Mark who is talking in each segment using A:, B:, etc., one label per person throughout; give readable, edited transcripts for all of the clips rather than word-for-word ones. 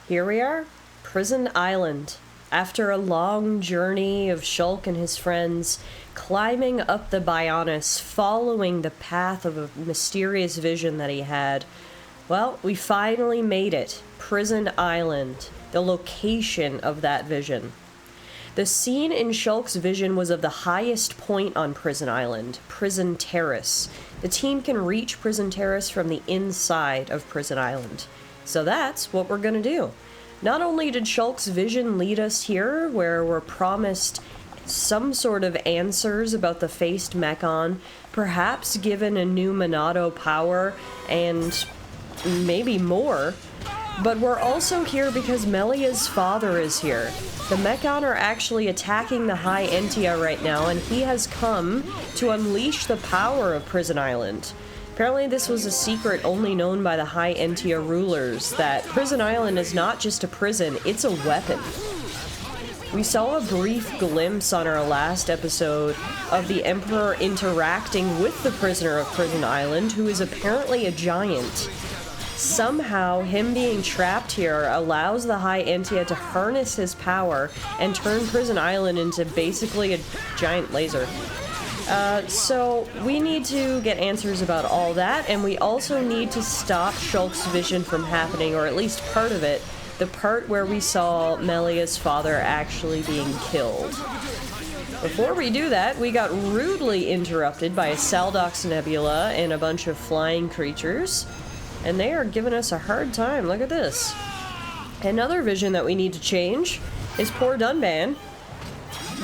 A: Here we are, Prison Island. After a long journey of Shulk and his friends, climbing up the Bionis, following the path of a mysterious vision that he had, well, we finally made it. Prison Island, the location of that vision. The scene in Shulk's vision was of the highest point on Prison Island, Prison Terrace. The team can reach Prison Terrace from the inside of Prison Island. So that's what we're gonna do. Not only did Shulk's vision lead us here, where we're promised some sort of answers about the faced Mechon, perhaps given a new Monado power, and maybe more, but we're also here because Melia's father is here. The Mechon are actually attacking the High Entia right now, and he has come to unleash the power of Prison Island. Apparently this was a secret only known by the High Entia rulers, that Prison Island is not just a prison, it's a weapon. We saw a brief glimpse on our last episode of the Emperor interacting with the prisoner of Prison Island, who is apparently a giant. Somehow, him being trapped here allows the High Entia to harness his power and turn Prison Island into basically a giant laser. So we need to get answers about all that, and we also need to stop Shulk's vision from happening, or at least part of it, the part where we saw Melia's father actually being killed. Before we do that, we got rudely interrupted by a Saldox Nebula and a bunch of flying creatures, and they are giving us a hard time. Look at this. Another vision that we need to change is poor Dunban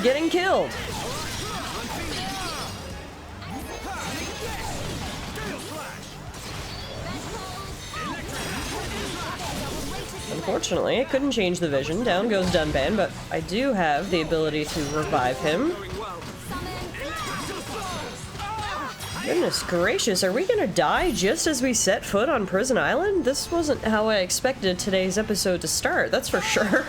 A: getting killed. Unfortunately, I couldn't change the vision. Down goes Dunban, but I do have the ability to revive him. Goodness gracious, are we gonna die just as we set foot on Prison Island? This wasn't how I expected today's episode to start, that's for sure.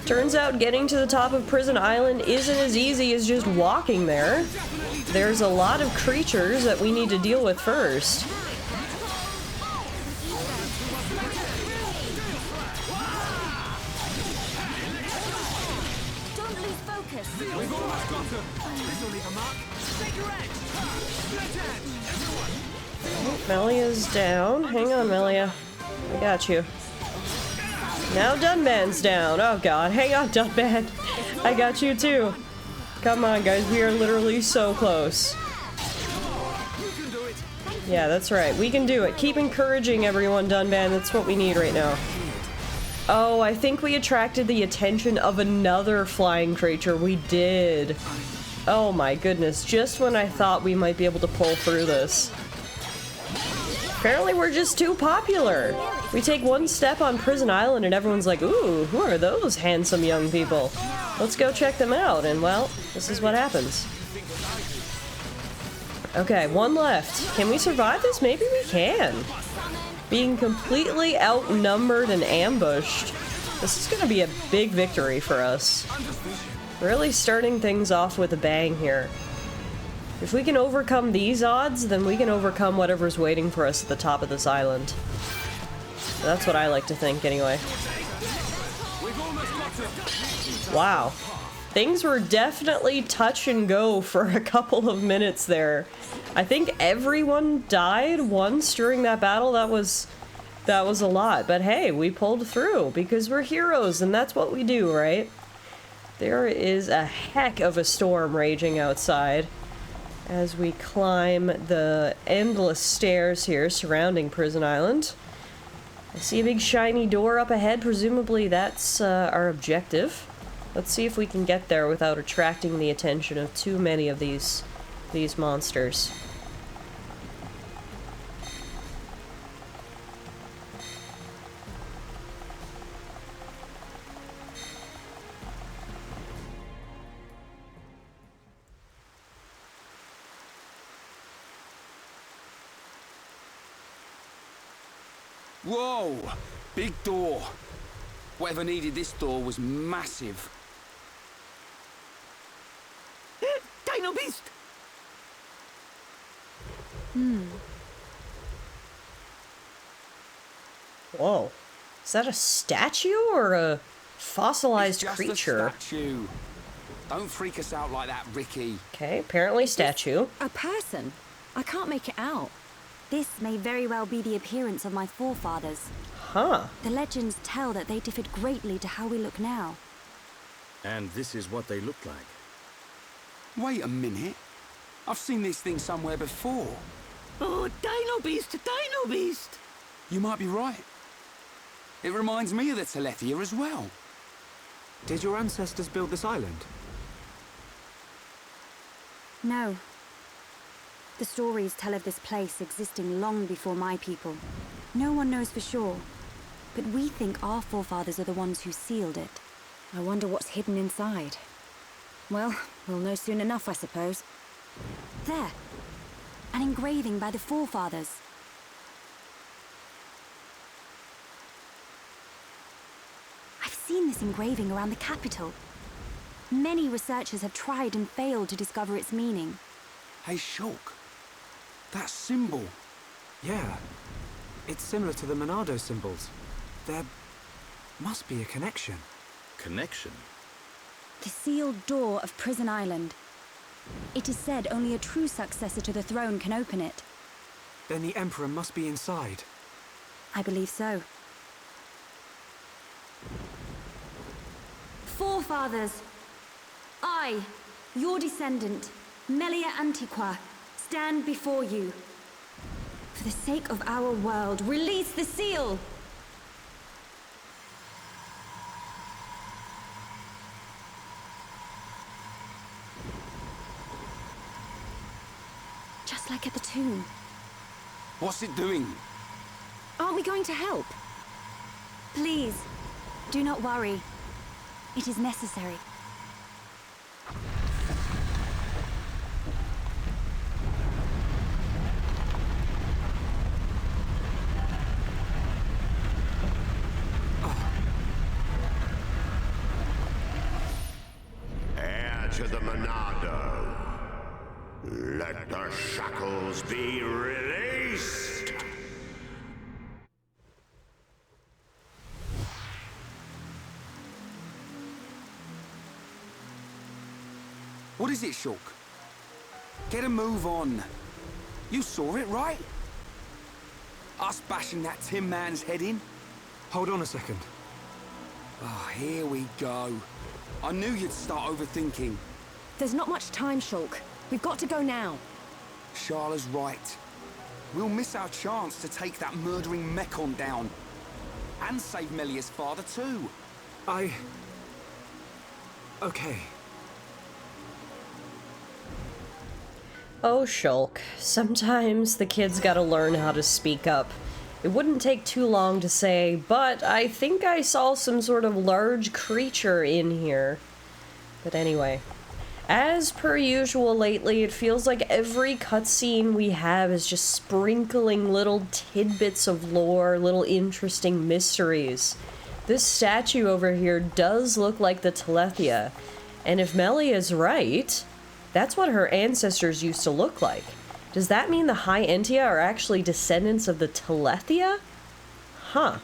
A: Turns out getting to the top of Prison Island isn't as easy as just walking there. There's a lot of creatures that we need to deal with first. Melia's down. Hang on, Melia. I got you. Now Dunban's down. Oh god, hang on, Dunban. I got you too. Come on, guys. We are literally so close. Yeah, that's right. We can do it. Keep encouraging everyone, Dunban. That's what we need right now. Oh, I think we attracted the attention of another flying creature. We did. Oh my goodness. Just when I thought we might be able to pull through this. Apparently we're just too popular. We take one step on Prison Island and everyone's like, ooh, who are those handsome young people? Let's go check them out. And well, this is what happens. Okay, one left. Can we survive this? Maybe we can. Being completely outnumbered and ambushed. This is gonna be a big victory for us. Really starting things off with a bang here. If we can overcome these odds, then we can overcome whatever's waiting for us at the top of this island. That's what I like to think, anyway. Wow. Things were definitely touch and go for a couple of minutes there. I think everyone died once during that battle. That was a lot. But hey, we pulled through because we're heroes and that's what we do, right? There is a heck of a storm raging outside as we climb the endless stairs here surrounding Prison Island. I see a big shiny door up ahead. Presumably that's our objective. Let's see if we can get there without attracting the attention of too many of these monsters.
B: Whoa! Big door. Whatever needed this door was massive. Dino Beast!
A: Whoa. Is that a statue or a fossilized
B: It's just
A: creature?
B: a statue. Don't freak us out like that, Ricky.
A: Okay, apparently statue.
C: A person? I can't make it out. This may very well be the appearance of my forefathers.
A: Huh.
C: The legends tell that they differed greatly to how we look now.
D: And this is what they look like.
B: Wait a minute. I've seen this thing somewhere before.
E: Oh, Dino Beast, Dino Beast!
B: You might be right. It reminds me of the Talethia as well.
F: Did your ancestors build this island?
C: No. The stories tell of this place existing long before my people. No one knows for sure, but we think our forefathers are the ones who sealed it. I wonder what's hidden inside. Well, we'll know soon enough, I suppose. There. An engraving by the forefathers. I've seen this engraving around the capital. Many researchers have tried and failed to discover its meaning.
B: Hey, Shulk. That symbol.
F: Yeah. It's similar to the Monado symbols. There must be a connection.
D: Connection?
C: The sealed door of Prison Island. It is said only a true successor to the throne can open it.
F: Then the Emperor must be inside.
C: I believe so. Forefathers! I, your descendant, Melia Antiqua, stand before you. For the sake of our world, release the seal! Just like at the tomb.
B: What's it doing?
C: Aren't we going to help? Please, do not worry. It is necessary.
G: Heir to the Monado. Let the shackles be released!
B: What is it, Shulk? Get a move on. You saw it, right? Us bashing that Tin Man's head in?
F: Hold on a second.
B: Oh, here we go. I knew you'd start overthinking.
C: There's not much time, Shulk. We've got to go now.
B: Sharla's right. We'll miss our chance to take that murdering Mekon down. And save Melia's father, too.
F: Okay.
A: Oh, Shulk. Sometimes the kids gotta learn how to speak up. It wouldn't take too long to say, but I think I saw some sort of large creature in here. But anyway. As per usual lately, it feels like every cutscene we have is just sprinkling little tidbits of lore, little interesting mysteries. This statue over here does look like the Talethia, and if Melia is right, that's what her ancestors used to look like. Does that mean the High Entia are actually descendants of the Talethia? Huh.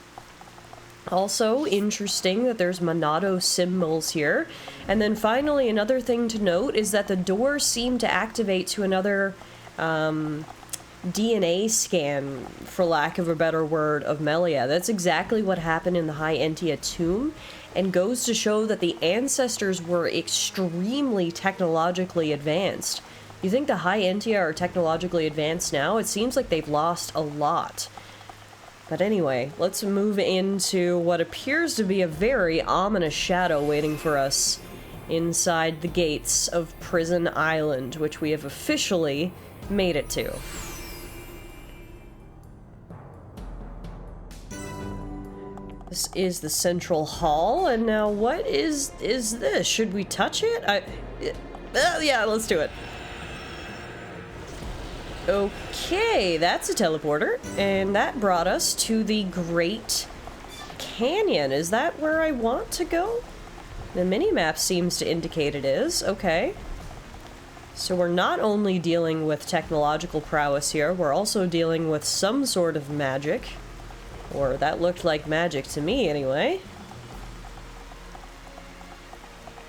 A: Also, interesting that there's Monado symbols here. And then finally, another thing to note is that the doors seem to activate to another DNA scan, for lack of a better word, of Melia. That's exactly what happened in the High Entia tomb, and goes to show that the ancestors were extremely technologically advanced. You think the High Entia are technologically advanced now? It seems like they've lost a lot. But anyway, let's move into what appears to be a very ominous shadow waiting for us inside the gates of Prison Island, which we have officially made it to. This is the central hall, and now what is this? Should we touch it? Yeah, let's do it. Okay, that's a teleporter, and that brought us to the Great Canyon. Is that where I want to go? The minimap seems to indicate it is. Okay. So we're not only dealing with technological prowess here, we're also dealing with some sort of magic. Or that looked like magic to me, anyway.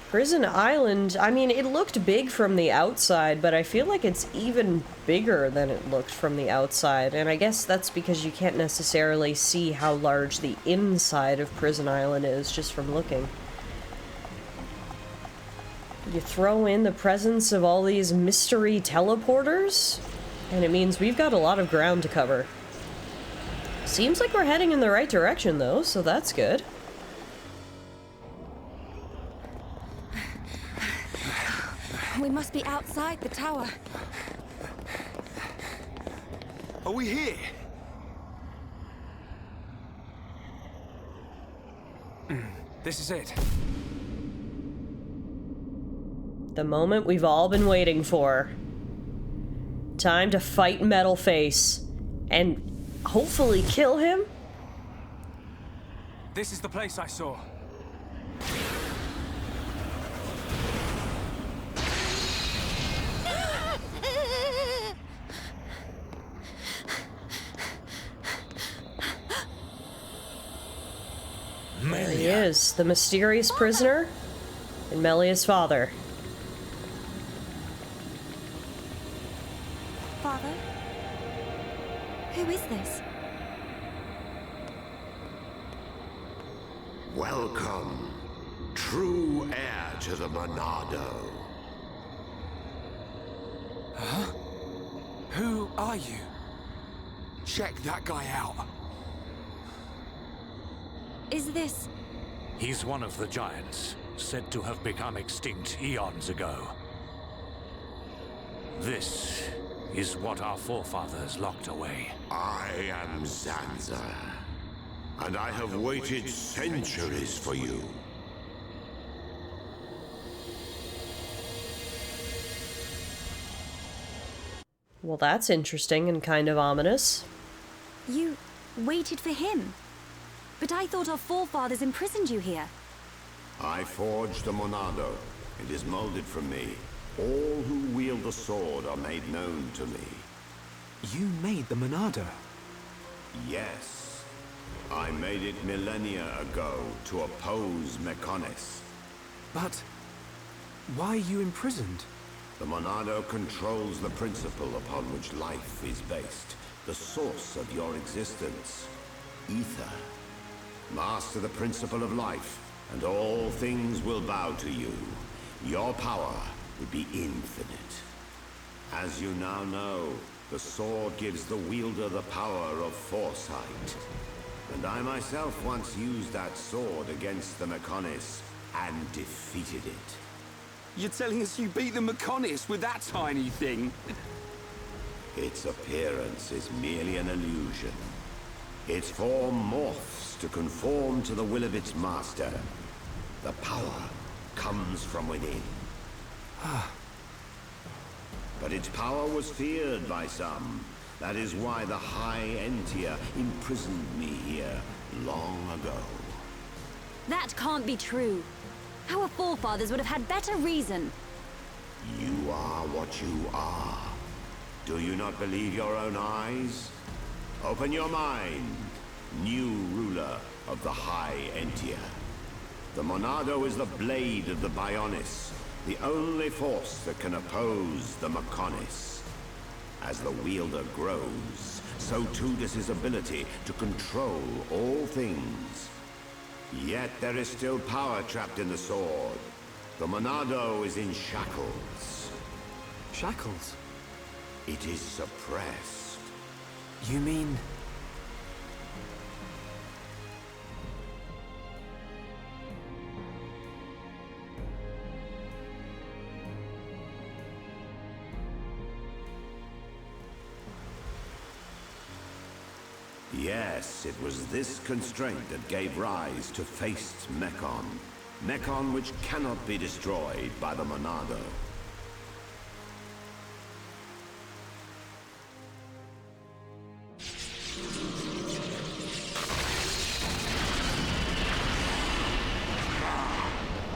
A: Prison Island, I mean, it looked big from the outside, but I feel like it's even bigger than it looked from the outside, and I guess that's because you can't necessarily see how large the inside of Prison Island is just from looking. You throw in the presence of all these mystery teleporters, and it means we've got a lot of ground to cover. Seems like we're heading in the right direction, though, so that's good.
C: We must be outside the tower.
B: Are we here?
F: This is it.
A: The moment we've all been waiting for. Time to fight Metalface. And hopefully kill him?
F: This is the place I saw.
A: There he is, the mysterious prisoner and Melia's father.
C: Father? Who is this?
G: Welcome, true heir to the Monado.
F: Who are you?
B: Check that guy out.
C: Is this...
H: He's one of the giants, said to have become extinct eons ago. This is what our forefathers locked away.
G: I am Zanza, and I have waited centuries for you.
A: Well, that's interesting and kind of ominous.
C: You waited for him? But I thought our forefathers imprisoned you here.
G: I forged the Monado. It is molded from me. All who wield the sword are made known to me.
F: You made the Monado.
G: Yes. I made it millennia ago to oppose Mechonis.
F: But why are you imprisoned?
G: The Monado controls the principle upon which life is based, the source of your existence, ether. Master the principle of life, and all things will bow to you. Your power would be infinite. As you now know, the sword gives the wielder the power of foresight. And I myself once used that sword against the Mechonis and defeated it.
B: You're telling us you beat the Mechonis with that tiny thing?
G: Its appearance is merely an illusion. Its form morphs to conform to the will of its master. The power comes from within. But its power was feared by some. That is why the High Entia imprisoned me here long ago.
C: That can't be true. Our forefathers would have had better reason.
G: You are what you are. Do you not believe your own eyes? Open your mind, new ruler of the High Entia. The Monado is the blade of the Bionis, the only force that can oppose the Mechonis. As the wielder grows, so too does his ability to control all things. Yet there is still power trapped in the sword. The Monado is in shackles.
F: Shackles?
G: It is suppressed.
F: You mean...
G: Yes, it was this constraint that gave rise to Faced Mechon. Mechon which cannot be destroyed by the Monado.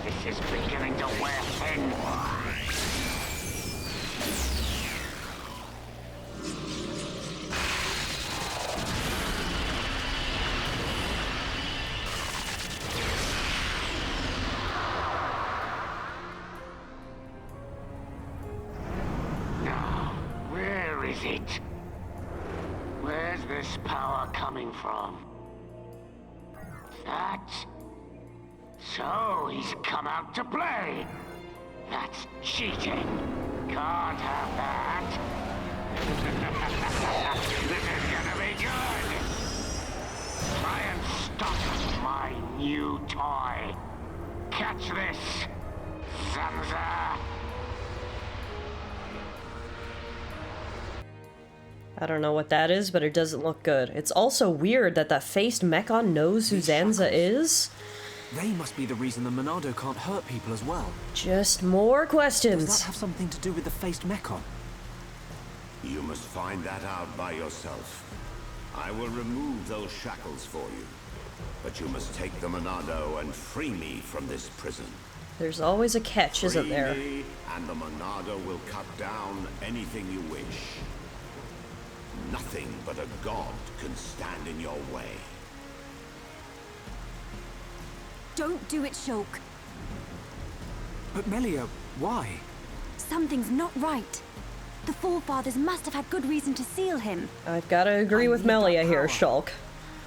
I: This is beginning to wear thin. power coming from? That? So he's come out to play. That's cheating. Can't have that. This is gonna be good. Try and stop my new toy. Catch this, Zanza.
A: I don't know what that is, but it doesn't look good. It's also weird that that faced Mechon knows who Zanza is.
F: They must be the reason the Monado can't hurt people as well.
A: Just more questions.
F: Does that have something to do with the faced Mechon?
G: You must find that out by yourself. I will remove those shackles for you. But you must take the Monado and free me from this prison.
A: There's always a catch, isn't there?
G: Free me, and the Monado will cut down anything you wish. Nothing but a god can stand in your way.
C: Don't do it, Shulk.
F: But Melia, why?
C: Something's not right. The Forefathers must have had good reason to seal him.
A: I've got to agree with Melia here, Shulk.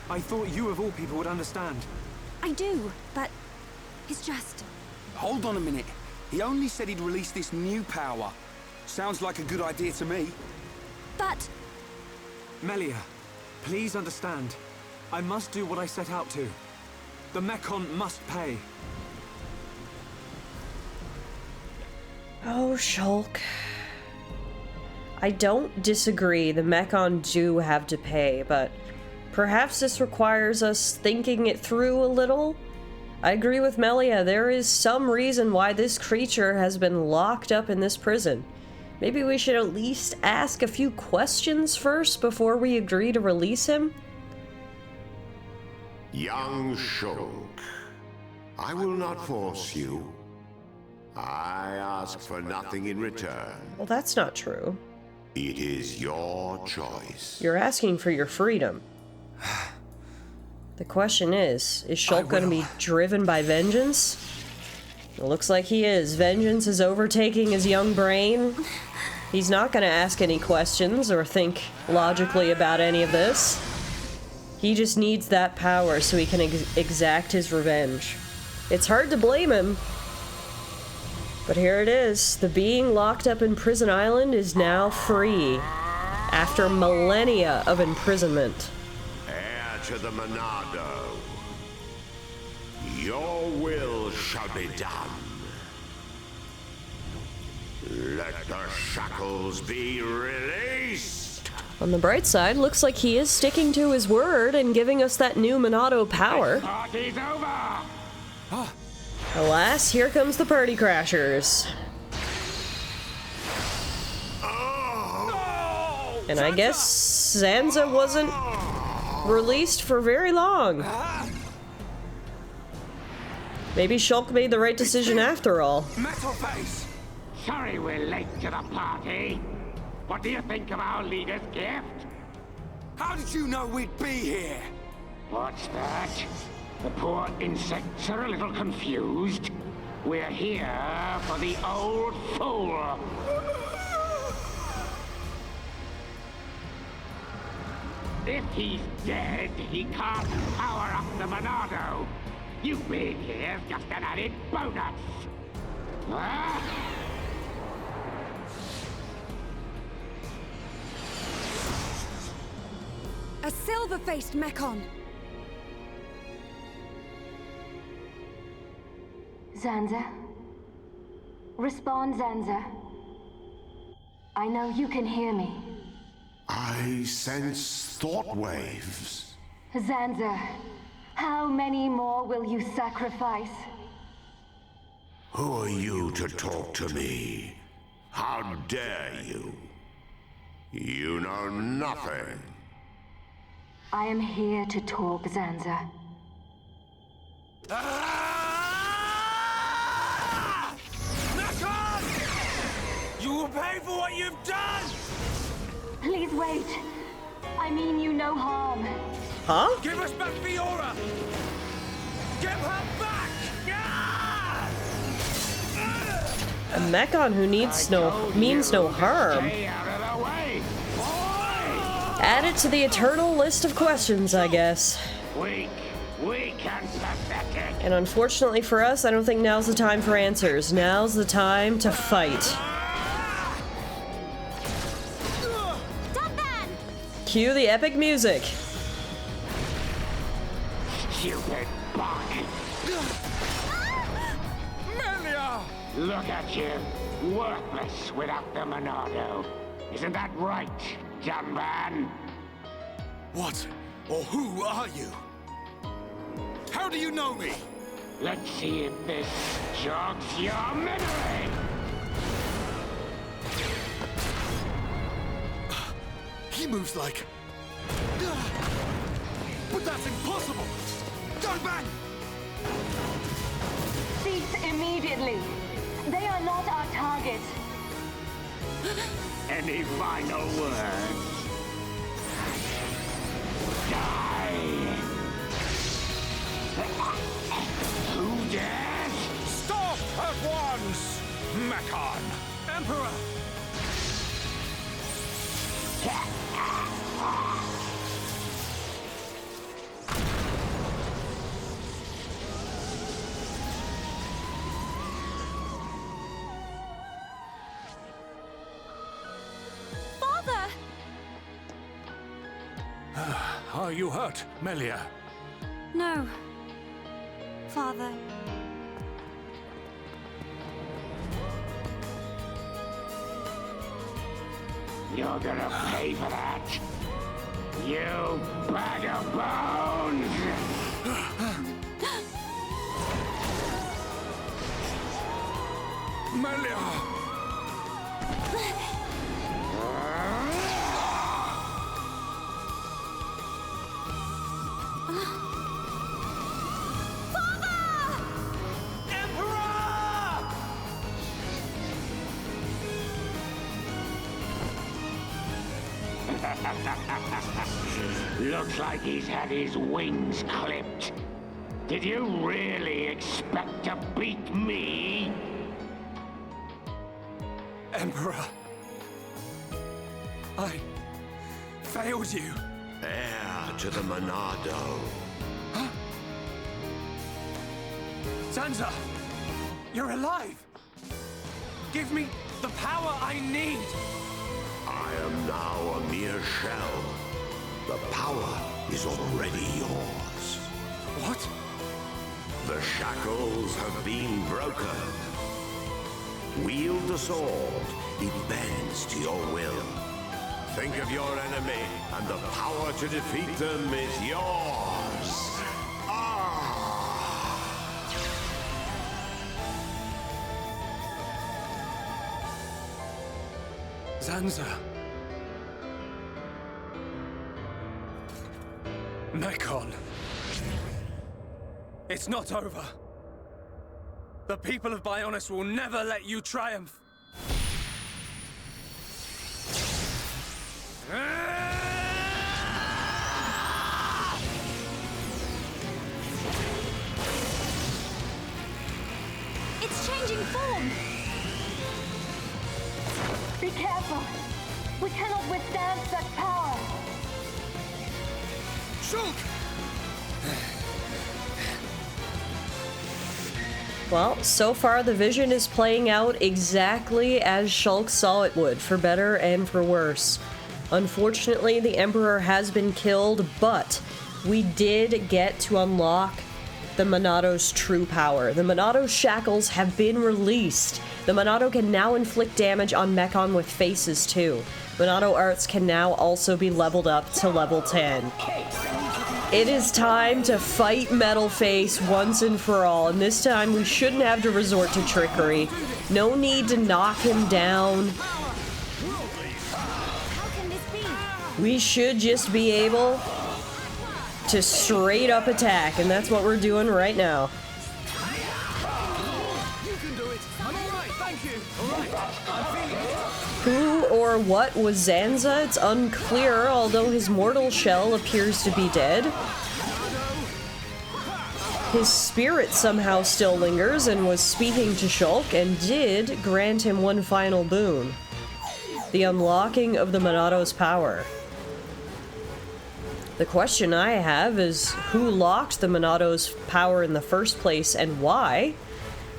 F: I thought you of all people would understand.
C: I do, but it's just...
B: Hold on a minute. He only said he'd release this new power. Sounds like a good idea to me.
C: But...
F: Melia, please understand. I must do what I set out to. The Mechon must pay.
A: Oh, Shulk. I don't disagree. The Mechon do have to pay, but perhaps this requires us thinking it through a little. I agree with Melia. There is some reason why this creature has been locked up in this prison. Maybe we should at least ask a few questions first before we agree to release him?
G: Young Shulk, I will not force you. I ask for nothing in return.
A: Well, that's not true.
G: It is your choice.
A: You're asking for your freedom. The question is Shulk going to be driven by vengeance? It looks like he is. Vengeance is overtaking his young brain. He's not going to ask any questions or think logically about any of this. He just needs that power so he can exact his revenge. It's hard to blame him. But here it is. The being locked up in Prison Island is now free. After millennia of imprisonment.
G: Heir to the Monado. Your will shall be done. Let the shackles be released.
A: On the bright side, looks like he is sticking to his word and giving us that new Monado power.
I: Party's over.
A: Alas, here comes the party crashers. And I guess Zanza wasn't released for very long. Maybe Shulk made the right decision after all.
B: Metal Face!
I: Sorry we're late to the party. What do you think of our leader's gift?
B: How did you know we'd be here?
I: What's that? The poor insects are a little confused. We're here for the old fool. If he's dead, he can't power up the Monado. You being here's just an added bonus. Huh?
C: A silver-faced Mechon!
J: Zanza? Respond, Zanza. I know you can hear me.
G: I sense thought waves.
J: Zanza, how many more will you sacrifice?
G: Who are you to talk to me? How dare you? You know nothing.
J: I am here to talk, Zanza.
B: Mechon! You will pay for what you've done!
J: Please wait. I mean you no harm.
A: Huh?
B: Give us back Fiora! Give her back!
A: A Mechon who means no harm.
I: Stay out of the way. Boy!
A: Add it to the eternal list of questions, I guess.
I: Weak and pathetic.
A: And unfortunately for us, I don't think now's the time for answers. Now's the time to fight. Cue the epic music.
I: Stupid bug.
B: Melia!
I: Look at you. Worthless without the Monado. Isn't that right, young man?
B: What or who are you? How do you know me?
I: Let's see if this jogs your memory.
B: He moves like... But that's impossible! Go back!
J: Cease immediately. They are not our target.
I: Any final words? Die! Who dares?
B: Stop at once! Mechon! Emperor!
C: Father!
H: Are you hurt, Melia?
C: No. Father.
I: You're gonna pay for that. You bag of bones!
B: Melia!
I: Looks like he's had his wings clipped. Did you really expect to beat me?
B: Emperor! I... failed you.
G: Heir to the Monado.
B: Zanza! You're alive! Give me the power I need!
G: I am now a mere shell. The power is already yours.
B: What?
G: The shackles have been broken. Wield the sword. It bends to your will. Think of your enemy, and the power to defeat them is yours.
B: Zanza. Mechon. It's not over. The people of Bionis will never let you triumph.
C: It's changing form!
J: Be careful. We cannot withstand such power.
B: Shulk!
A: Well, so far the vision is playing out exactly as Shulk saw it would, for better and for worse. Unfortunately, the Emperor has been killed, but we did get to unlock the Monado's true power. The Monado's shackles have been released. The Monado can now inflict damage on Mechon with faces too. Monado arts can now also be leveled up to level 10. It is time to fight Metalface once and for all, and this time we shouldn't have to resort to trickery. No need to knock him down. We should just be able to straight up attack, and that's what we're doing right now. Who or what was Zanza? It's unclear, although his mortal shell appears to be dead. His spirit somehow still lingers and was speaking to Shulk and did grant him one final boon. The unlocking of the Monado's power. The question I have is who locked the Monado's power in the first place and why?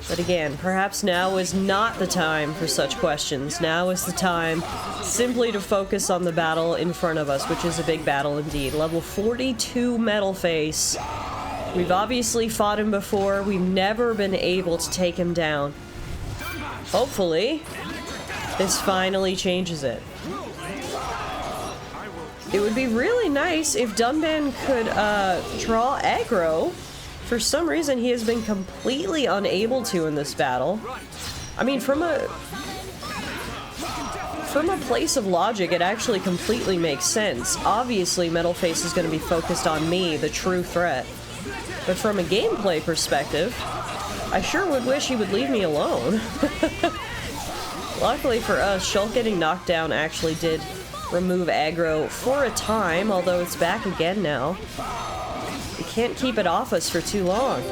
A: But again, perhaps now is not the time for such questions. Now is the time simply to focus on the battle in front of us, which is a big battle indeed. Level 42 Metal Face. We've obviously fought him before. We've never been able to take him down. Hopefully, this finally changes it. It would be really nice if Dunban could draw aggro. For some reason, he has been completely unable to in this battle. I mean, from a place of logic, it actually completely makes sense. Obviously, Metalface is going to be focused on me, the true threat. But from a gameplay perspective, I sure would wish he would leave me alone. Luckily for us, Shulk getting knocked down actually did remove aggro for a time, although it's back again now. We can't keep it off us for too long.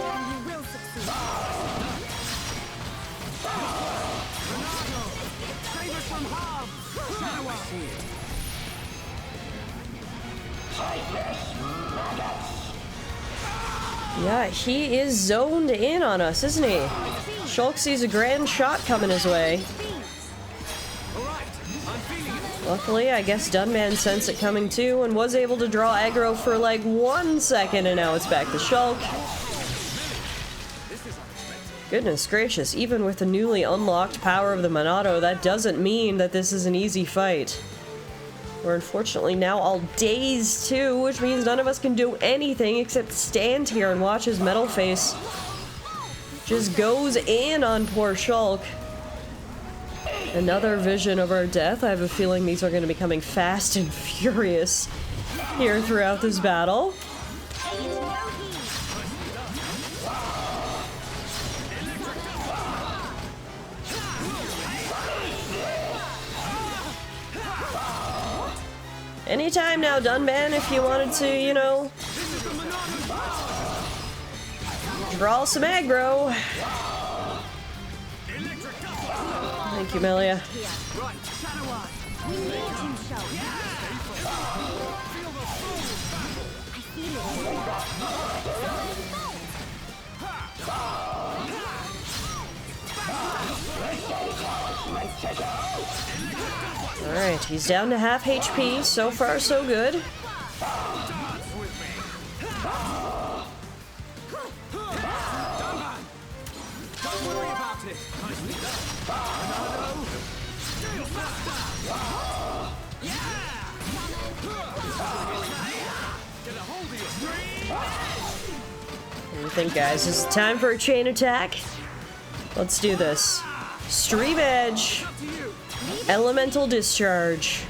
A: Yeah, he is zoned in on us, isn't he? Shulk sees a grand shot coming his way. Luckily, I guess Dunman sensed it coming too and was able to draw aggro for like 1 second, and now it's back to Shulk. Goodness gracious, even with the newly unlocked power of the Monado, that doesn't mean that this is an easy fight. We're unfortunately now all dazed too, which means none of us can do anything except stand here and watch his metal face just goes in on poor Shulk. Another vision of our death. I have a feeling these are going to be coming fast and furious here throughout this battle. Anytime now, Dunban, if you wanted to, you know, draw some aggro. Thank you, Melia. Alright, he's down to half HP. So far, so good. What do you think, guys? Is it time for a chain attack? Let's do this. Stream Edge. Elemental Discharge.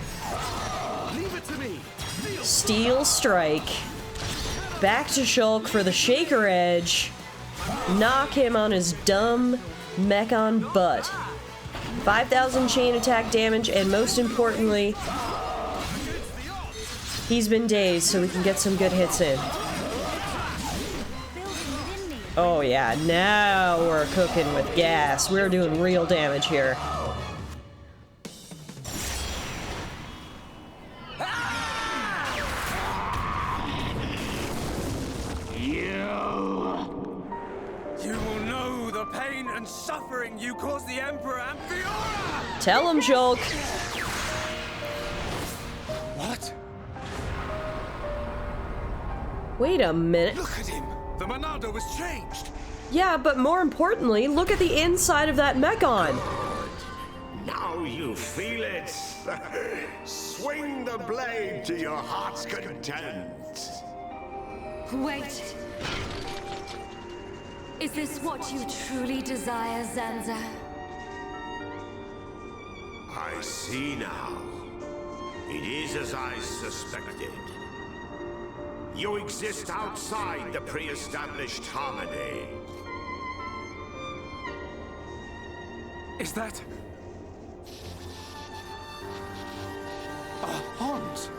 A: Steel Strike. Back to Shulk for the Shaker Edge. Knock him on his dumb Mechon butt. 5,000 chain attack damage, and most importantly, he's been dazed, so we can get some good hits in. Oh yeah, now we're cooking with gas. We're doing real damage here.
B: You caused the Emperor and Fiora!
A: Tell him, Shulk.
B: What?
A: Wait a minute.
B: Look at him! The Monado was changed!
A: Yeah, but more importantly, look at the inside of that Mechon.
G: Now you feel it. Swing the blade to your heart's content.
J: Wait. Is this what you truly desire, Zanza?
G: I see now. It is as I suspected. You exist outside the pre-established harmony.
B: Is that... a haunt?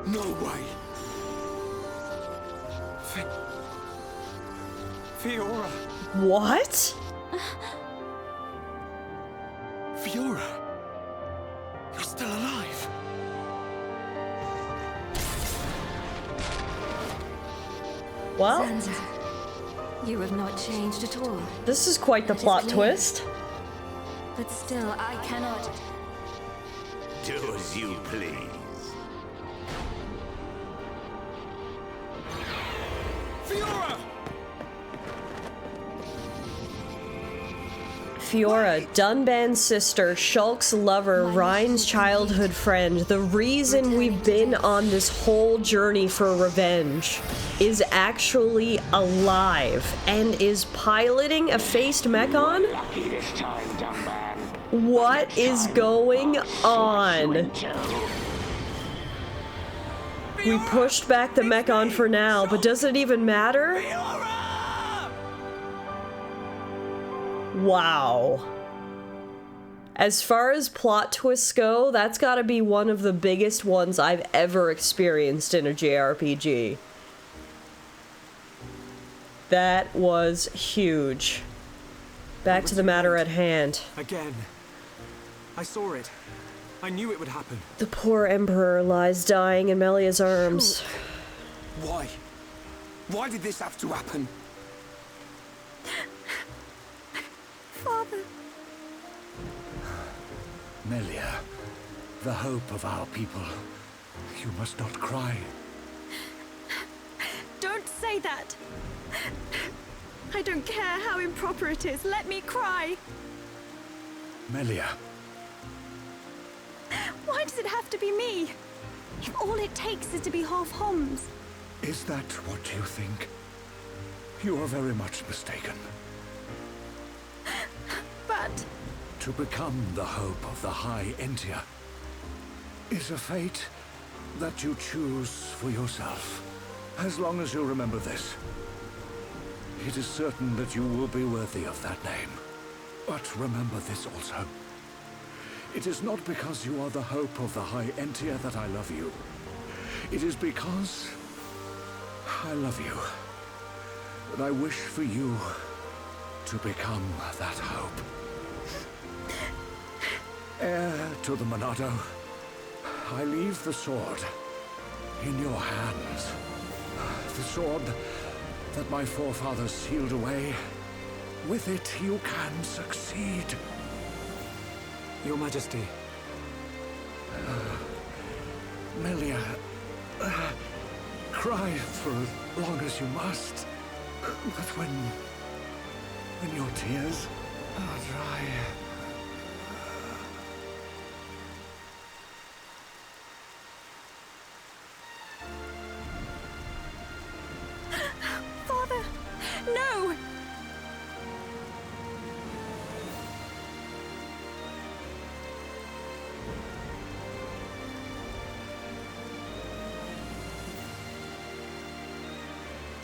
B: No way. Fiora.
A: What?
B: Fiora. You're still alive.
A: Well,
C: Sansa, you have not changed at all.
A: this is quite the plot twist.
C: But still, I cannot...
G: Do as you please.
B: Fiora!
A: Fiora, Dunban's sister, Shulk's lover, Ryan's childhood friend, the reason we've been on this whole journey for revenge, is actually alive and is piloting a faced Mechon?
I: Lucky this time, dumb man.
A: What is going on? We pushed back the Mechon for now, but does it even matter? Wow. As far as plot twists go, that's gotta be one of the biggest ones I've ever experienced in a JRPG. That was huge. Back to the matter at hand.
F: Again. I saw it. I knew it would happen.
A: The poor Emperor lies dying in Melia's arms.
B: Why? Why did this have to happen?
C: Father.
H: Melia, the hope of our people. You must not cry.
C: Don't say that. I don't care how improper it is. Let me cry.
H: Melia.
C: Why does it have to be me? If all it takes is to be half Homs.
H: Is that what you think? You are very much mistaken.
C: But...
H: To become the hope of the High Entia is a fate that you choose for yourself. As long as you remember this, it is certain that you will be worthy of that name. But remember this also. It is not because you are the hope of the High Entia that I love you. It is because I love you. And I wish for you to become that hope. Heir to the Monado, I leave the sword in your hands. The sword that my forefathers sealed away. With it, you can succeed.
F: Your Majesty.
H: Melia, cry for as long as you must. But when your tears are dry...
C: Father, no!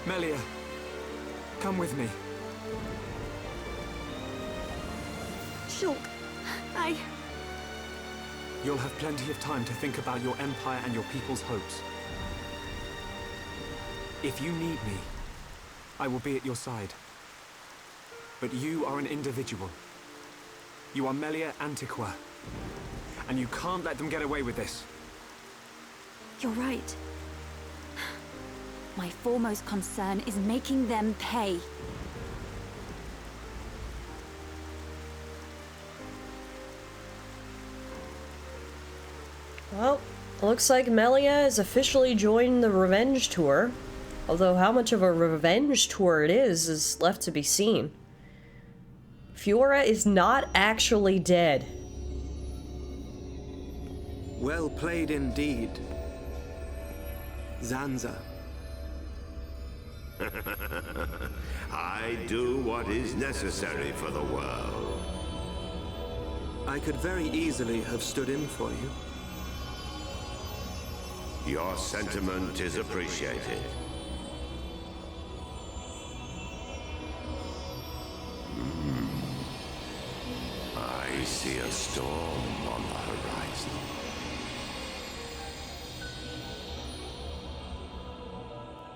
F: Melia, come with me.
C: Shulk,
F: You'll have plenty of time to think about your empire and your people's hopes. If you need me, I will be at your side. But you are an individual. You are Melia Antiqua. And you can't let them get away with this.
C: You're right. My foremost concern is making them pay.
A: Well, looks like Melia has officially joined the revenge tour. Although how much of a revenge tour it is left to be seen. Fiora is not actually dead.
F: Well played indeed, Zanza.
G: I do what is necessary for the world.
F: I could very easily have stood in for you.
G: Your sentiment is appreciated. I see a storm on the horizon.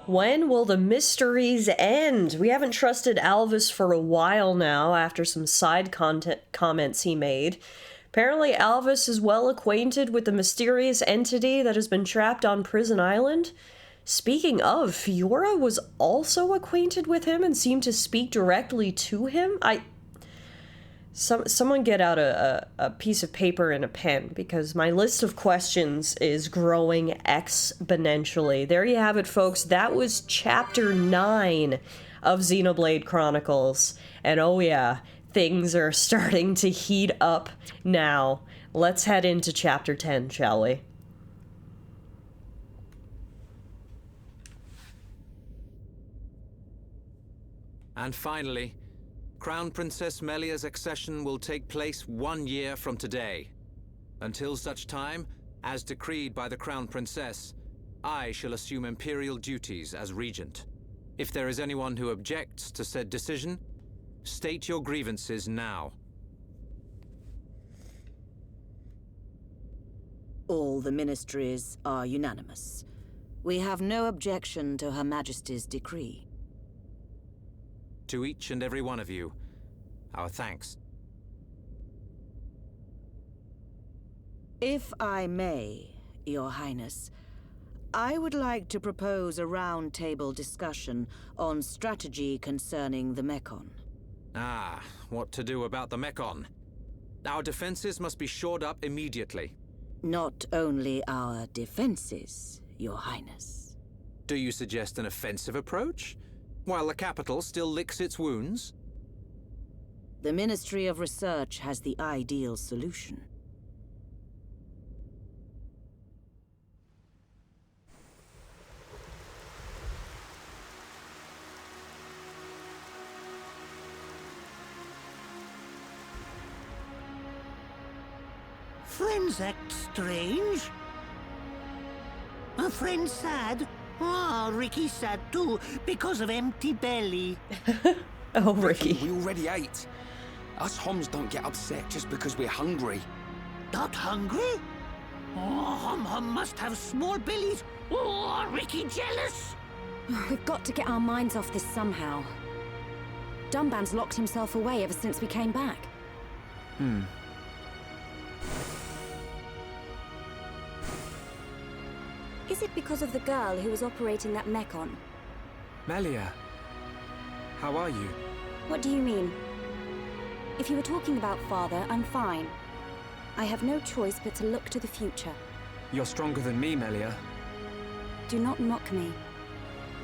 A: When will the mysteries end? We haven't trusted Alvis for a while now after some side comments he made. Apparently Alvis is well acquainted with the mysterious entity that has been trapped on Prison Island. Speaking of, Fiora was also acquainted with him and seemed to speak directly to him. Someone get out a piece of paper and a pen, because my list of questions is growing exponentially. There you have it, folks. That was Chapter 9 of Xenoblade Chronicles. And oh yeah, things are starting to heat up now. Let's head into Chapter 10, shall we?
F: And finally, Crown Princess Melia's accession will take place 1 year from today. Until such time, as decreed by the Crown Princess, I shall assume imperial duties as regent. If there is anyone who objects to said decision, state your grievances now.
K: All the ministries are unanimous. We have no objection to Her Majesty's decree.
F: To each and every one of you, our thanks.
K: If I may, Your Highness, I would like to propose a round-table discussion on strategy concerning the Mekon.
F: Ah, what to do about the Mekon? Our defenses must be shored up immediately.
K: Not only our defenses, Your Highness.
F: Do you suggest an offensive approach, while the capital still licks its wounds?
K: The Ministry of Research has the ideal solution.
E: Friends act strange. A friend sad? Ah, Ricky's sad too, because of empty belly.
A: Oh, Ricky.
B: We already ate. Us Homs don't get upset just because we're hungry.
E: Not hungry? Oh, Hom must have small bellies. Oh, Ricky jealous.
C: We've got to get our minds off this somehow. Dunban's locked himself away ever since we came back. Is it because of the girl who was operating that Mekon?
F: Melia, how are you?
C: What do you mean? If you were talking about father, I'm fine. I have no choice but to look to the future.
F: You're stronger than me, Melia.
C: Do not mock me.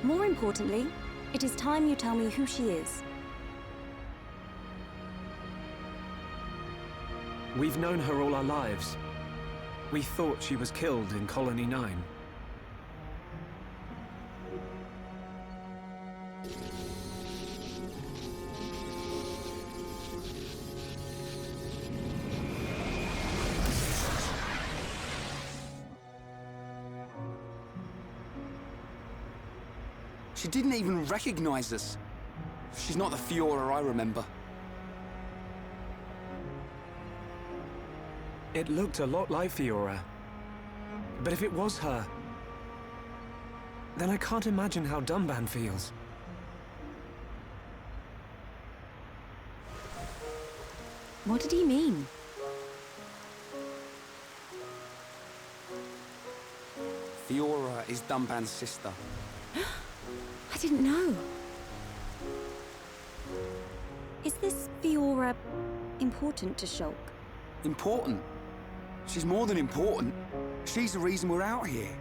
C: More importantly, it is time you tell me who she is.
F: We've known her all our lives. We thought she was killed in Colony 9.
B: She didn't even recognize us. She's not the Fiora I remember.
F: It looked a lot like Fiora. But if it was her, then I can't imagine how Dunban feels.
C: What did he mean?
B: Fiora is Dunban's sister.
C: I didn't know. Is this Fiora important to Shulk?
B: Important? She's more than important. She's the reason we're out here.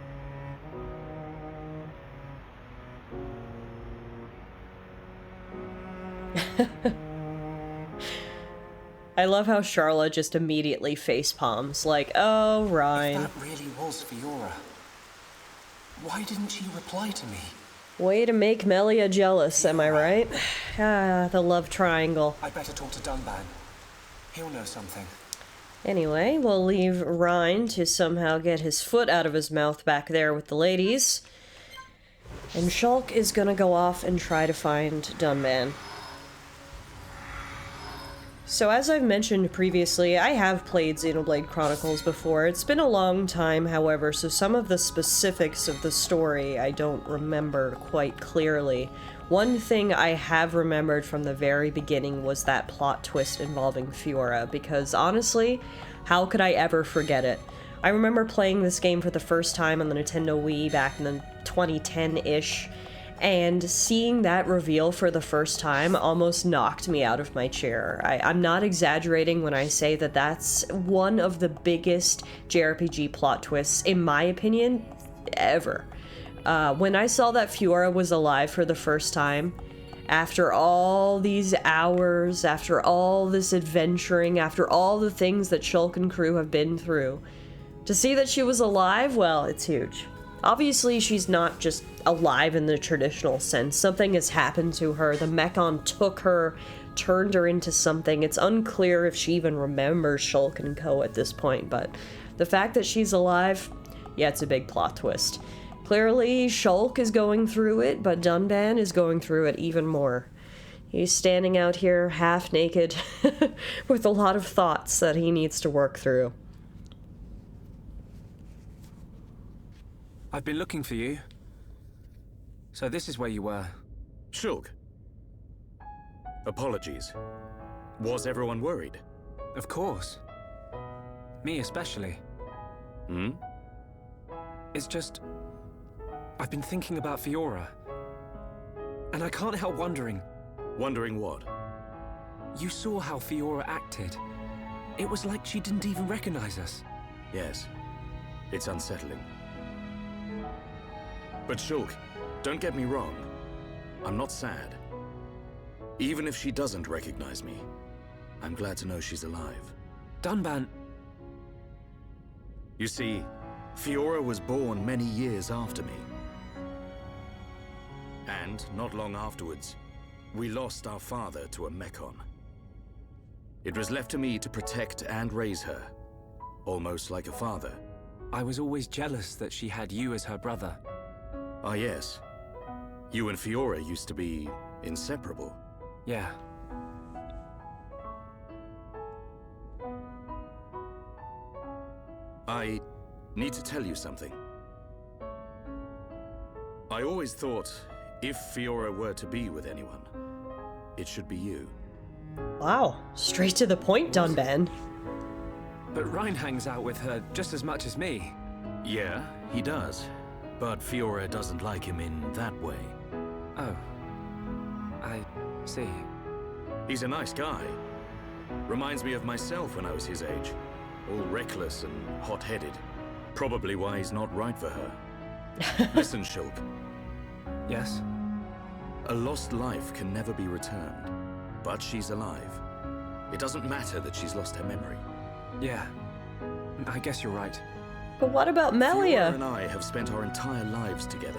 A: I love how Charlotte just immediately facepalms, like, oh, Ryan.
F: If that really was Fiora, why didn't she reply to me?
A: Way to make Melia jealous, am I right? Ah, the love triangle.
F: I'd better talk to Dunban. He'll know something.
A: Anyway, we'll leave Ryan to somehow get his foot out of his mouth back there with the ladies. And Shulk is gonna go off and try to find Dunban. So as I've mentioned previously, I have played Xenoblade Chronicles before. It's been a long time, however, so some of the specifics of the story I don't remember quite clearly. One thing I have remembered from the very beginning was that plot twist involving Fiora, because honestly, how could I ever forget it? I remember playing this game for the first time on the Nintendo Wii back in the 2010-ish, and seeing that reveal for the first time almost knocked me out of my chair. I'm not exaggerating when I say that that's one of the biggest JRPG plot twists, in my opinion, ever. When I saw that Fiora was alive for the first time, after all these hours, after all this adventuring, after all the things that Shulk and crew have been through, to see that she was alive, well, it's huge. Obviously, she's not just alive in the traditional sense. Something has happened to her. The Mechon took her, turned her into something. It's unclear if she even remembers Shulk and Co. at this point, but the fact that she's alive, yeah, it's a big plot twist. Clearly, Shulk is going through it, but Dunban is going through it even more. He's standing out here half naked with a lot of thoughts that he needs to work through.
F: I've been looking for you. So this is where you were.
D: Shulk. Apologies. Was everyone worried?
F: Of course. Me especially.
D: Hmm?
F: It's just... I've been thinking about Fiora. And I can't help wondering...
D: Wondering what?
F: You saw how Fiora acted. It was like she didn't even recognize us.
D: Yes. It's unsettling. But Shulk, don't get me wrong. I'm not sad. Even if she doesn't recognize me, I'm glad to know she's alive.
F: Dunban...
D: You see, Fiora was born many years after me. And, not long afterwards, we lost our father to a Mechon. It was left to me to protect and raise her, almost like a father.
F: I was always jealous that she had you as her brother.
D: Ah, yes. You and Fiora used to be inseparable.
F: Yeah.
D: I need to tell you something. I always thought, if Fiora were to be with anyone, it should be you.
A: Wow, straight to the point, Dunban.
F: But Ryan hangs out with her just as much as me.
D: Yeah, he does. But Fiora doesn't like him in that way.
F: Oh. I see.
D: He's a nice guy. Reminds me of myself when I was his age. All reckless and hot-headed. Probably why he's not right for her. Listen, Shulk.
F: Yes?
D: A lost life can never be returned. But she's alive. It doesn't matter that she's lost her memory.
F: Yeah. I guess you're right.
A: But what about Melia?
D: Fiora and I have spent our entire lives together.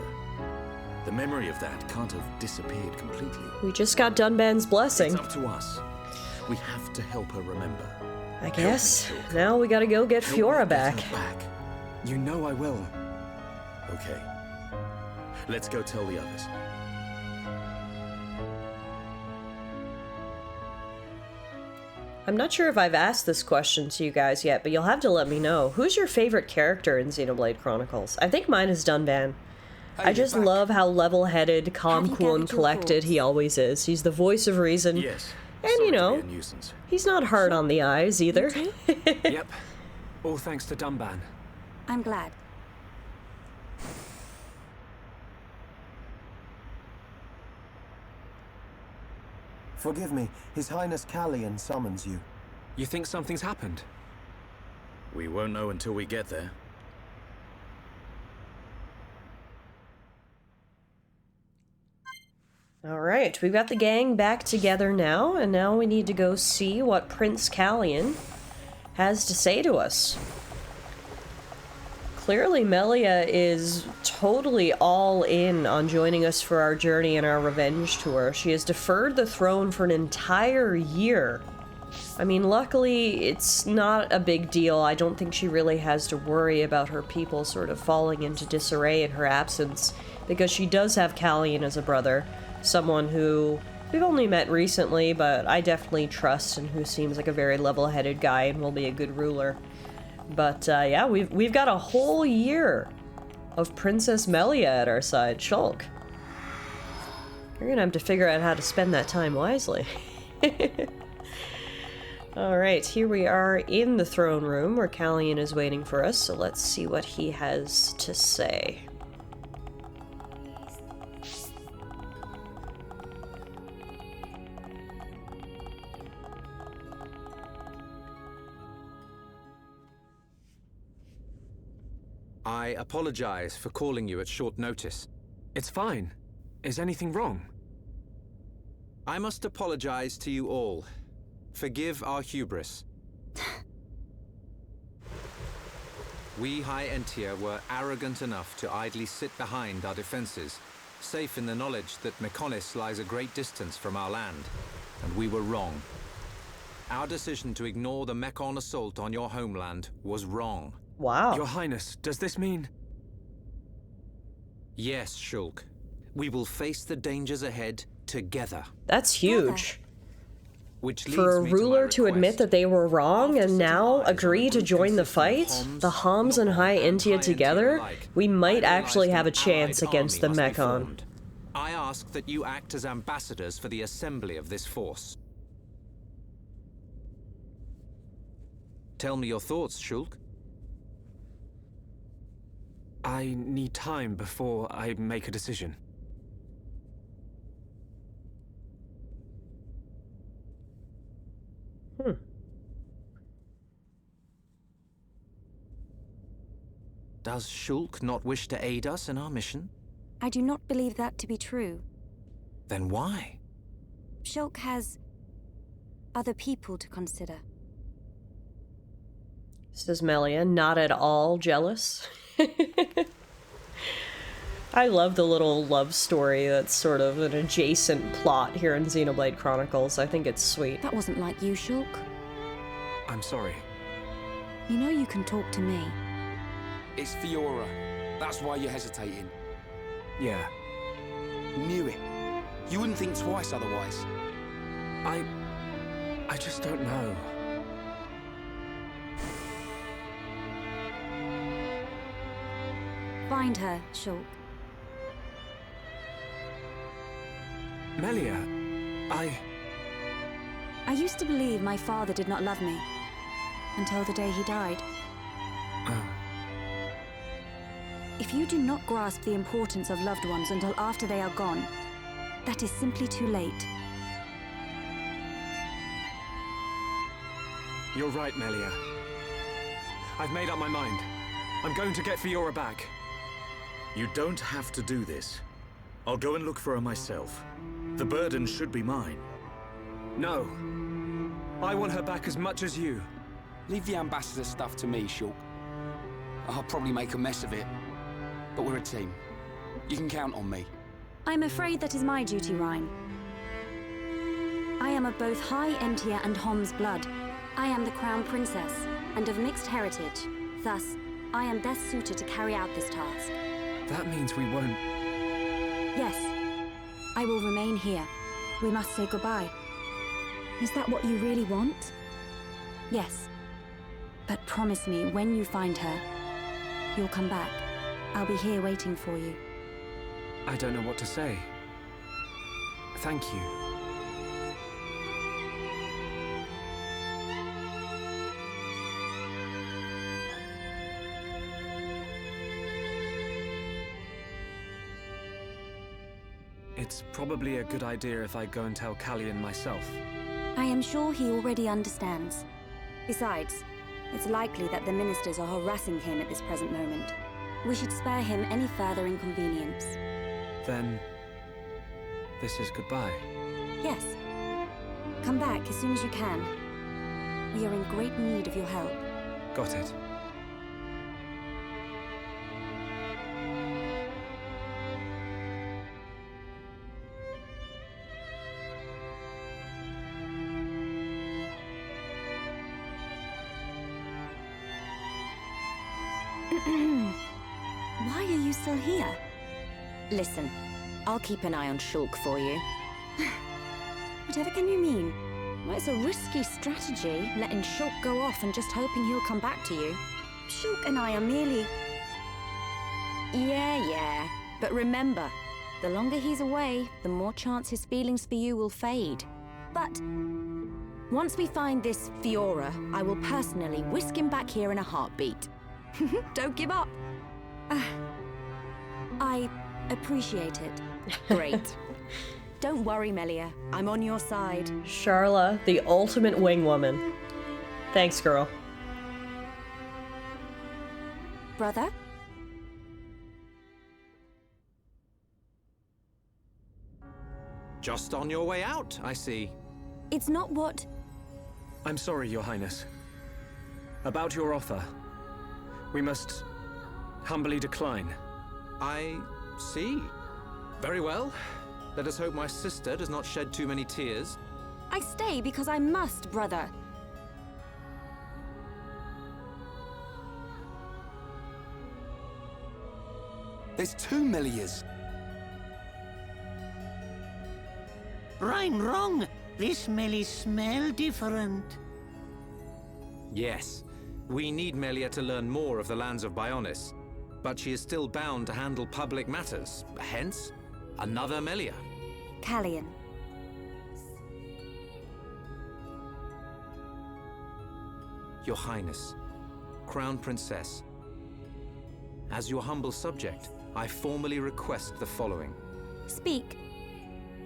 D: The memory of that can't have disappeared completely.
A: We just got Dunban's blessing.
D: It's up to us. We have to help her remember.
A: I guess. Now we gotta go get Fiora back.
F: You know I will.
D: Okay. Let's go tell the others.
A: I'm not sure if I've asked this question to you guys yet, but you'll have to let me know. Who's your favorite character in Xenoblade Chronicles? I think mine is Dunban. I just love how level-headed, calm, cool, and collected he always is. He's the voice of reason.
D: Yes.
A: And, you know, he's not hard on the eyes, either.
F: Yep. All thanks to Dunban.
C: I'm glad.
L: Forgive me, His Highness Callian summons you.
F: You think something's happened?
D: We won't know until we get there.
A: Alright, we've got the gang back together now, and now we need to go see what Prince Callian has to say to us. Clearly, Melia is totally all in on joining us for our journey and our revenge tour. She has deferred the throne for an entire year. I mean, luckily, it's not a big deal. I don't think she really has to worry about her people sort of falling into disarray in her absence, because she does have Callian as a brother, someone who we've only met recently, but I definitely trust and who seems like a very level-headed guy and will be a good ruler. But, yeah, we've got a whole year of Princess Melia at our side. Shulk. You're gonna have to figure out how to spend that time wisely. Alright, here we are in the throne room where Callian is waiting for us, so let's see what he has to say.
M: I apologize for calling you at short notice.
F: It's fine. Is anything wrong?
M: I must apologize to you all. Forgive our hubris. We High Entia were arrogant enough to idly sit behind our defenses, safe in the knowledge that Mechonis lies a great distance from our land, and we were wrong. Our decision to ignore the Mechon assault on your homeland was wrong.
A: Wow.
F: Your Highness, does this mean...
M: Yes, Shulk. We will face the dangers ahead together.
A: That's huge.
M: Which
A: For a ruler to admit that they were wrong and now agree to join the fight, the Homs and High Entia together, we might actually have a chance against the Mechon.
M: I ask that you act as ambassadors for the assembly of this force. Tell me your thoughts, Shulk.
F: I need time before I make a decision.
M: Does Shulk not wish to aid us in our mission?
C: I do not believe that to be true.
M: Then why?
C: Shulk has other people to consider.
A: Says Melia, not at all jealous. I love the little love story that's sort of an adjacent plot here in Xenoblade Chronicles. I think it's sweet.
C: That wasn't like you, Shulk.
F: I'm sorry.
C: You know you can talk to me.
B: It's Fiora. That's why you're hesitating.
F: Yeah.
B: Knew it. You wouldn't think twice otherwise.
F: I just don't know.
C: Find her, Shulk.
F: Melia,
C: I used to believe my father did not love me. Until the day he died. If you do not grasp the importance of loved ones until after they are gone, that is simply too late.
F: You're right, Melia. I've made up my mind. I'm going to get Fiora back.
D: You don't have to do this. I'll go and look for her myself. The burden should be mine.
F: No. I want her back as much as you.
B: Leave the ambassador stuff to me, Shulk. I'll probably make a mess of it. But we're a team. You can count on me.
C: I'm afraid that is my duty, Rhyne. I am of both High Entia and Hom's blood. I am the Crown Princess, and of mixed heritage. Thus, I am best suited to carry out this task.
F: That means we won't...
C: Yes. I will remain here. We must say goodbye. Is that what you really want? Yes. But promise me, when you find her, you'll come back. I'll be here waiting for you.
F: I don't know what to say. Thank you. It's probably a good idea if I go and tell Callian myself.
C: I am sure he already understands. Besides, it's likely that the ministers are harassing him at this present moment. We should spare him any further inconvenience.
F: Then... this is goodbye.
C: Yes. Come back as soon as you can. We are in great need of your help.
F: Got it.
C: Why are you still here?
K: Listen, I'll keep an eye on Shulk for you.
C: Whatever can you mean?
K: Well, it's a risky strategy, letting Shulk go off and just hoping he'll come back to you.
C: Shulk and I are merely...
K: Yeah. But remember, the longer he's away, the more chance his feelings for you will fade.
C: But... Once we find this Fiora, I will personally whisk him back here in a heartbeat. Don't give up. I appreciate it. Great. Don't worry, Melia. I'm on your side.
A: Sharla, the ultimate wing woman. Thanks, girl.
C: Brother?
M: Just on your way out, I see.
C: It's not what...
F: I'm sorry, Your Highness. About your offer, we must humbly decline.
M: I see. Very well. Let us hope my sister does not shed too many tears.
C: I stay because I must, brother.
B: There's 2 Melias.
E: I'm wrong. This Melie smell different.
M: Yes. We need Melia to learn more of the lands of Bionis. But she is still bound to handle public matters. Hence, another Melia.
C: Callian.
M: Your Highness, Crown Princess. As your humble subject, I formally request the following.
C: Speak.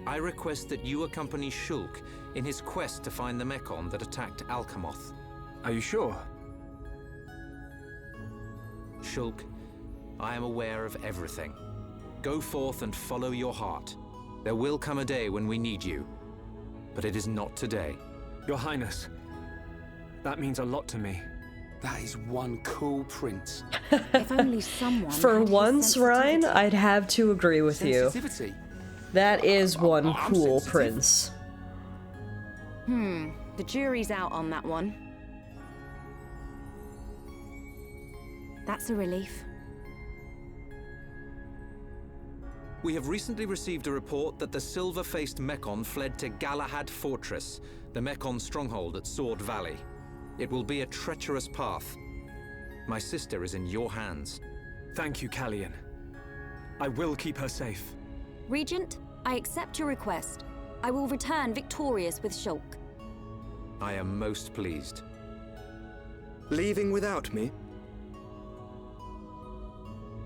M: I request that you accompany Shulk in his quest to find the Mechon that attacked Alcamoth.
F: Are you sure?
M: Shulk, I am aware of everything. Go forth and follow your heart. There will come a day when we need you, but it is not today.
F: Your Highness, that means a lot to me.
B: That is one cool prince.
C: If only someone...
A: For once, Ryan, I'd have to agree with you. That is one cool prince.
C: The jury's out on that one. That's a relief.
M: We have recently received a report that the silver-faced Mechon fled to Galahad Fortress, the Mechon stronghold at Sword Valley. It will be a treacherous path. My sister is in your hands.
F: Thank you, Callian. I will keep her safe.
C: Regent, I accept your request. I will return victorious with Shulk.
M: I am most pleased.
N: Leaving without me?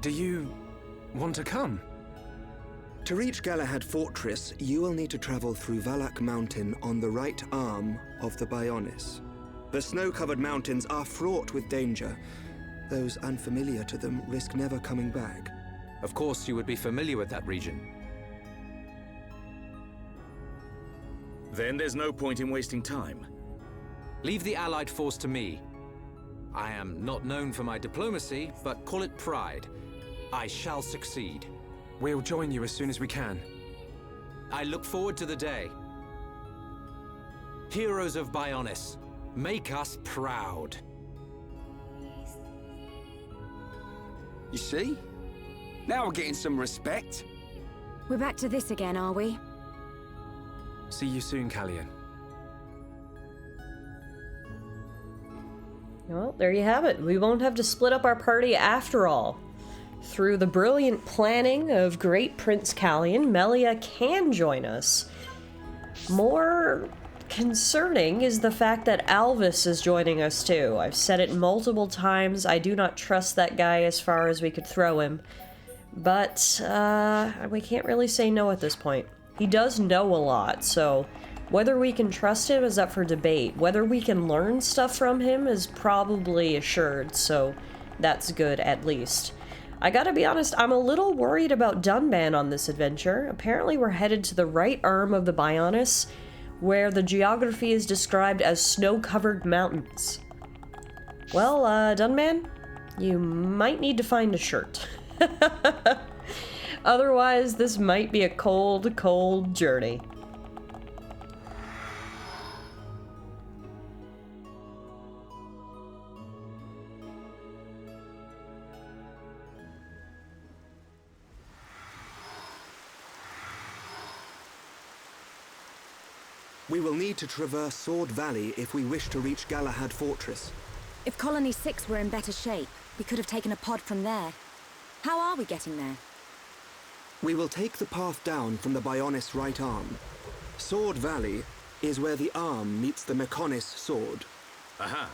F: Do you want to come?
N: To reach Galahad Fortress, you will need to travel through Valak Mountain on the right arm of the Bionis. The snow-covered mountains are fraught with danger. Those unfamiliar to them risk never coming back.
M: Of course you would be familiar with that region.
D: Then there's no point in wasting time.
M: Leave the Allied force to me. I am not known for my diplomacy, but call it pride. I shall succeed.
F: We'll join you as soon as we can.
M: I look forward to the day. Heroes of Bionis, make us proud.
B: You see? Now we're getting some respect.
C: We're back to this again, are we?
F: See you soon, Callian.
A: Well, there you have it. We won't have to split up our party after all. Through the brilliant planning of great Prince Callian, Melia can join us. More concerning is the fact that Alvis is joining us too. I've said it multiple times, I do not trust that guy as far as we could throw him. But, we can't really say no at this point. He does know a lot, so whether we can trust him is up for debate. Whether we can learn stuff from him is probably assured, so that's good at least. I gotta be honest, I'm a little worried about Dunban on this adventure. Apparently we're headed to the right arm of the Bionis, where the geography is described as snow-covered mountains. Well, Dunban, you might need to find a shirt. Otherwise, this might be a cold, cold journey.
N: We will need to traverse Sword Valley if we wish to reach Galahad Fortress.
C: If Colony 6 were in better shape, we could have taken a pod from there. How are we getting there?
N: We will take the path down from the Bionis right arm. Sword Valley, is where the arm meets the Mekonis sword.
D: Aha.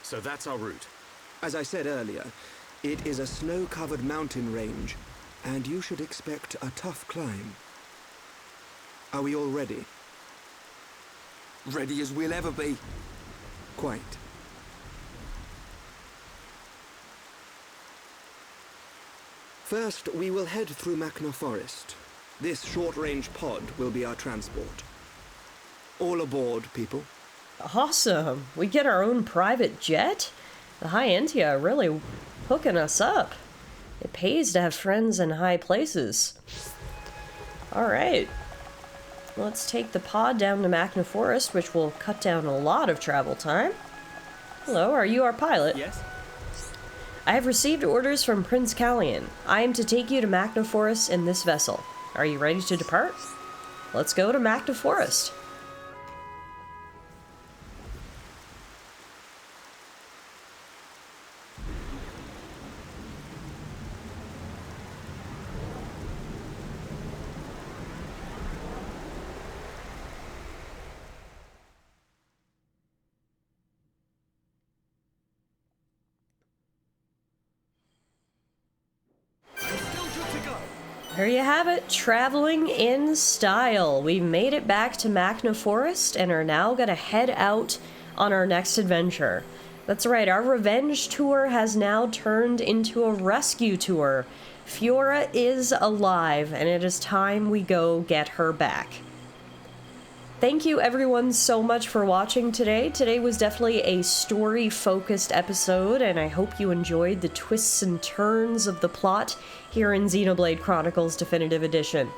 D: So that's our route.
N: As I said earlier, it is a snow-covered mountain range, and you should expect a tough climb. Are we all ready?
B: Ready as we'll ever be.
N: Quite. First, we will head through Machna Forest. This short-range pod will be our transport. All aboard, people.
A: Awesome. We get our own private jet? The High Entia are really hooking us up. It pays to have friends in high places. Alright. Let's take the pod down to Machna Forest, which will cut down a lot of travel time. Hello, are you our pilot?
F: Yes?
A: I have received orders from Prince Callian. I am to take you to Machna Forest in this vessel. Are you ready to depart? Let's go to Machna Forest. There you have it, traveling in style. We've made it back to Machna Forest and are now gonna head out on our next adventure. That's right, our revenge tour has now turned into a rescue tour. Fiora is alive, and it is time we go get her back. Thank you everyone so much for watching today. Today was definitely a story-focused episode, and I hope you enjoyed the twists and turns of the plot here in Xenoblade Chronicles Definitive Edition.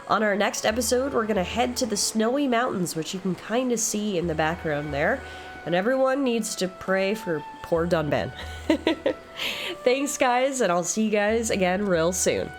A: On our next episode, we're going to head to the Snowy Mountains, which you can kind of see in the background there, and everyone needs to pray for poor Dunban. Thanks guys, and I'll see you guys again real soon.